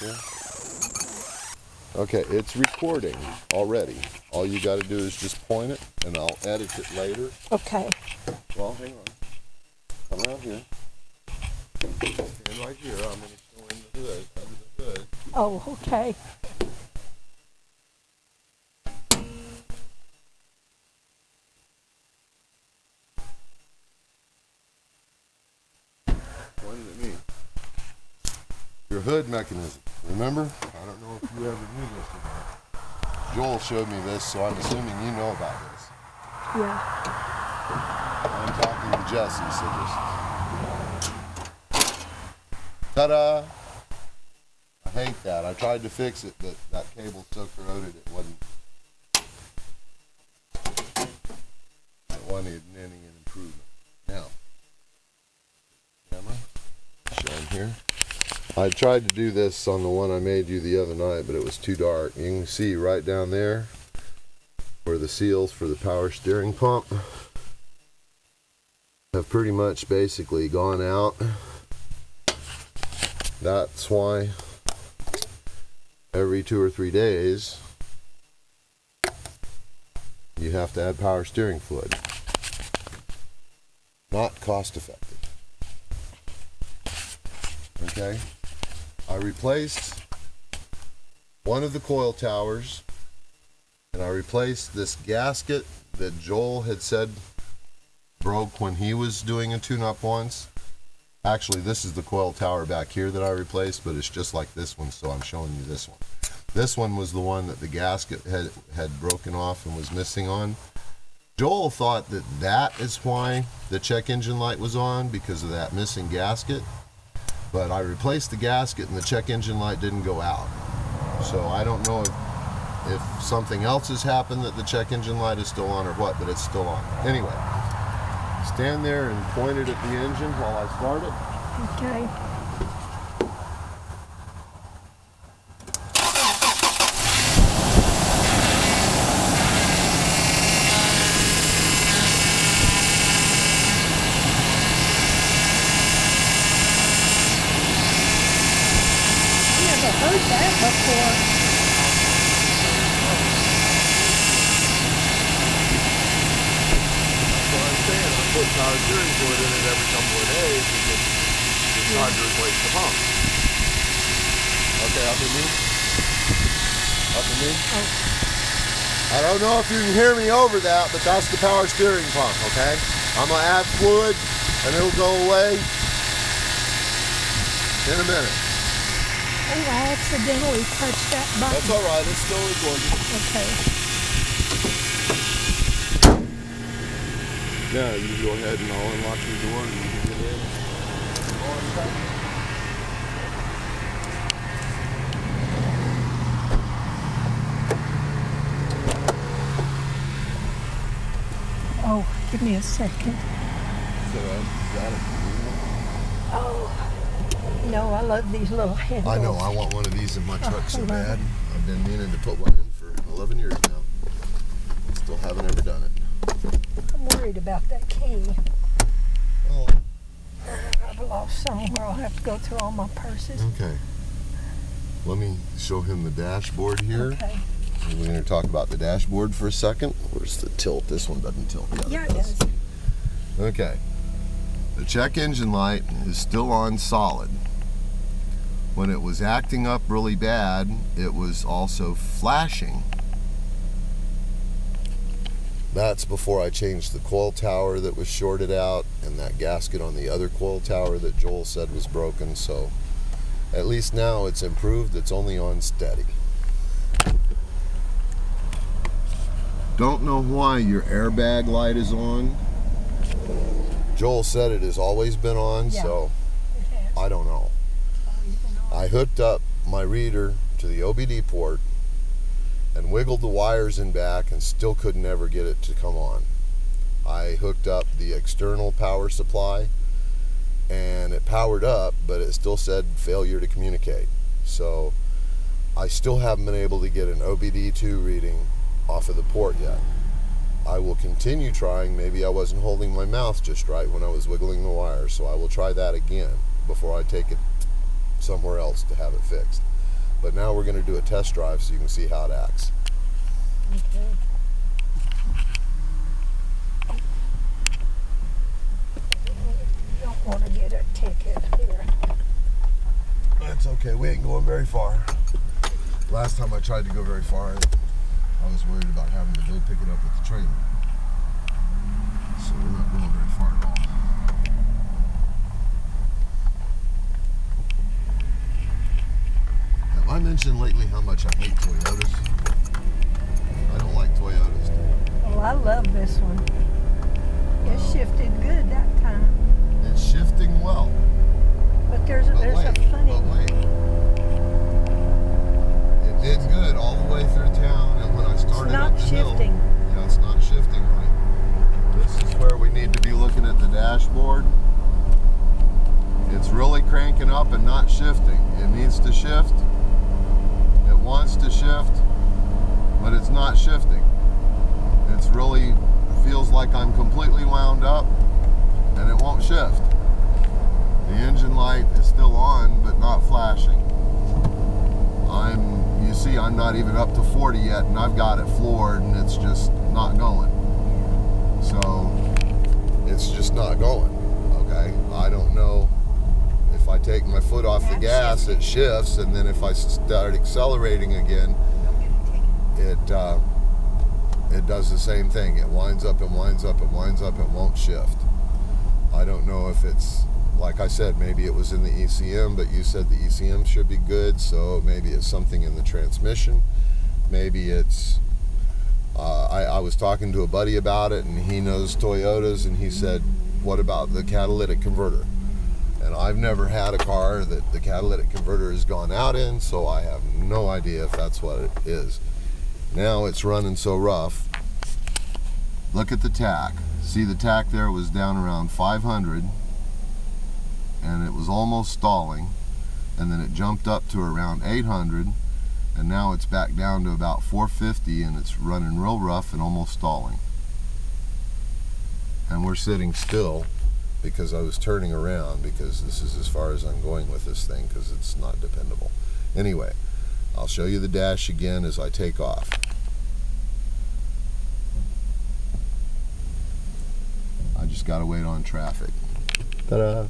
Yeah. Okay, it's recording already. All you got to do is just point it, and I'll edit it later. Okay. Well, hang on. Come around here. Stand right here. I'm going to show him the hood, under the hood. Oh, okay. Pointed at me. Your hood mechanism. Remember? I don't know if you ever knew this or not. Joel showed me this, so I'm assuming you know about this. Yeah. I'm talking to Jesse, so just... Ta-da! I hate that. I tried to fix it, but that cable's so corroded it wasn't any improvement. Now, camera, show him here. I tried to do this on the one I made you the other night, but it was too dark. You can see right down there where the seals for the power steering pump have pretty much basically gone out. That's why every 2 or 3 days you have to add power steering fluid. Not cost effective. Okay? I replaced one of the coil towers, and I replaced this gasket that Joel had said broke when he was doing a tune-up once. Actually, this is the coil tower back here that I replaced, but it's just like this one, so I'm showing you this one. This one was the one that the gasket had broken off and was missing on. Joel thought that that is why the check engine light was on, because of that missing gasket. But I replaced the gasket and the check engine light didn't go out. So I don't know if something else has happened that the check engine light is still on or what, but it's still on. Anyway, stand there and point it at the engine while I start it. Okay. Heard that before. That's what I'm saying. I put power steering fluid in it every couple of days because it's hard to replace the pump. Okay, up in me. Up in me. Oh. I don't know if you can hear me over that, but that's the power steering pump, okay? I'm going to add fluid and it'll go away in a minute. Oh, I accidentally touched that button. That's all right. It's still recording. Okay. Yeah, you go ahead and I'll unlock your door and you can get in. Oh, give me a second. It's all right. Got it. Oh. No, I love these little handles. I know. I want one of these in my truck so bad. I've been meaning to put one in for 11 years now. Still haven't ever done it. I'm worried about that key. Oh. I've lost somewhere. I'll have to go through all my purses. Okay. Let me show him the dashboard here. Okay. We're going to talk about the dashboard for a second. Where's the tilt? This one doesn't tilt. Yeah, it does. Okay. The check engine light is still on solid. When it was acting up really bad, it was also flashing. That's before I changed the coil tower that was shorted out and that gasket on the other coil tower that Joel said was broken. So at least now it's improved. It's only on steady. Don't know why your airbag light is on. Joel said it has always been on, Yeah, so it has. I don't know. I hooked up my reader to the OBD port and wiggled the wires in back and still couldn't ever get it to come on. I hooked up the external power supply and it powered up, but it still said failure to communicate. So I still haven't been able to get an OBD2 reading off of the port yet. I will continue trying. Maybe I wasn't holding my mouth just right when I was wiggling the wire, so I will try that again before I take it somewhere else to have it fixed. But now we're going to do a test drive so you can see how it acts. Okay. Don't want to get a ticket here. That's okay, we ain't going very far. Last time I tried to go very far, I was worried about having to go pick it up with the trailer. So we're not going very far at all. Have I mentioned lately how much I hate Toyotas? I don't like Toyotas. Oh, I love this one. It shifted good that time. It's shifting well. But there's a funny. But wait. It did good all the way through town, and when I started up the shifting. hill, yeah, it's not shifting right. This is where we need to be looking at the dashboard. It's really cranking up and not shifting. It needs to shift. It wants to shift, but it's not shifting. It's really feels like I'm completely wound up, and it won't shift. The engine light is still on, but not flashing. You see, I'm not even up to 40 yet, and I've got it floored, and it's just not going. So, it's just not going, okay? I don't know if I take my foot off the gas, it shifts, and then if I start accelerating again, it does the same thing. It winds up and winds up and winds up and won't shift. I don't know if it's, like I said, maybe it was in the ECM, but you said the ECM should be good, so maybe it's something in the transmission. Maybe it's, I was talking to a buddy about it, and he knows Toyotas, and he said, what about the catalytic converter? And I've never had a car that the catalytic converter has gone out in, so I have no idea if that's what it is. Now it's running so rough. Look at the tach. See, the tach there was down around 500, and it was almost stalling, and then it jumped up to around 800, and now it's back down to about 450, and it's running real rough and almost stalling. And we're sitting still because I was turning around, because this is as far as I'm going with this thing, because it's not dependable. Anyway, I'll show you the dash again as I take off. I just gotta wait on traffic. Ta-da!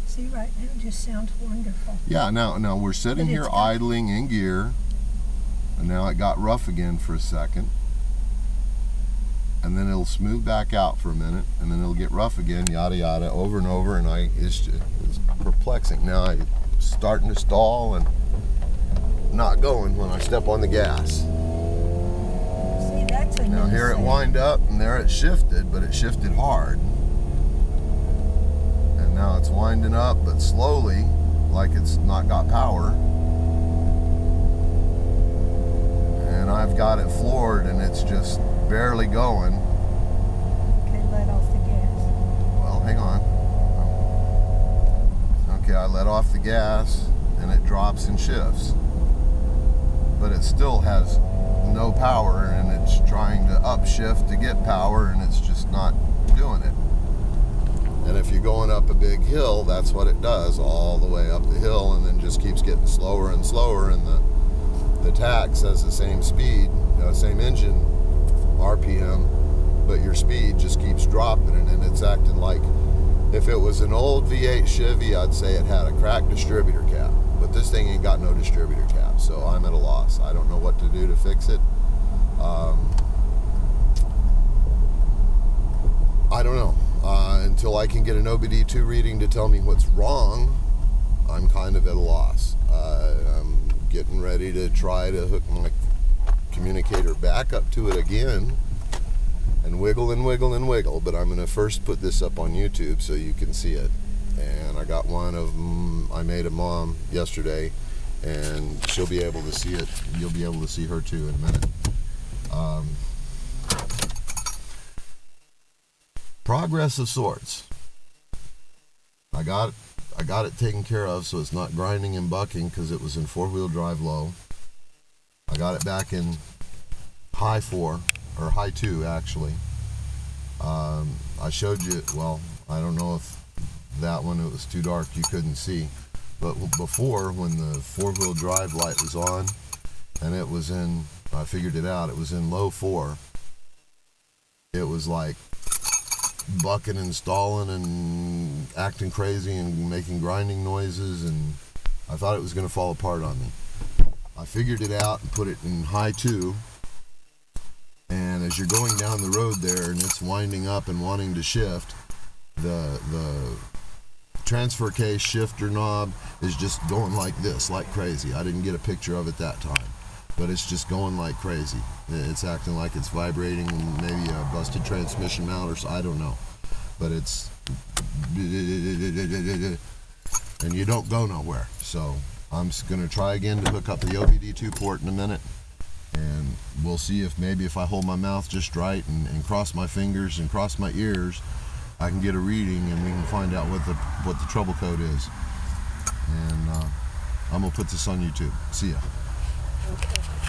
See, right now it just sounds wonderful. Yeah, now we're sitting here idling in gear, and now it got rough again for a second, and then it'll smooth back out for a minute, and then it'll get rough again, yada yada, over and over, and it's perplexing. Now it's starting to stall and not going when I step on the gas. See, that's a now here it wind up, and there it shifted, but it shifted hard. And now it's winding up, but slowly, like it's not got power. And I've got it floored, and it's just barely going. Okay, let off the gas. Well, hang on. Okay, I let off the gas, and it drops and shifts. But it still has no power, and it's trying to upshift to get power, and it's just not doing it. And if you're going up a big hill, that's what it does, all the way up the hill, and then just keeps getting slower and slower, and the tach says the same speed, same engine RPM, but your speed just keeps dropping, and it's acting like, if it was an old V8 Chevy, I'd say it had a cracked distributor cap, but this thing ain't got no distributor cap, so I'm at a loss. I don't know what to do to fix it. I don't know. Until I can get an OBD2 reading to tell me what's wrong, I'm kind of at a loss. I'm getting ready to try to hook my communicator back up to it again and wiggle and wiggle and wiggle, but I'm going to first put this up on YouTube so you can see it. And I got one of them, I made a mom yesterday, and she'll be able to see it. You'll be able to see her too in a minute. Progress of sorts. I got it taken care of, so it's not grinding and bucking because it was in 4-wheel drive low. I got it back in high 4, or high 2 actually. I showed you, well, I don't know if that one, it was too dark, you couldn't see. But before, when the four-wheel drive light was on, and it was in, I figured it out, it was in low 4, it was like bucking and stalling and acting crazy and making grinding noises, and I thought it was going to fall apart on me. I figured it out and put it in high 2, and as you're going down the road there and it's winding up and wanting to shift, the transfer case shifter knob is just going like this, like crazy. I didn't get a picture of it that time, but it's just going like crazy. It's acting like it's vibrating, maybe a busted transmission mount or so, I don't know. But it's, and you don't go nowhere. So I'm going to try again to hook up the OBD2 port in a minute, and we'll see if maybe if I hold my mouth just right and cross my fingers and cross my ears, I can get a reading and we can find out what the trouble code is. And I'm going to put this on YouTube. See ya. Okay.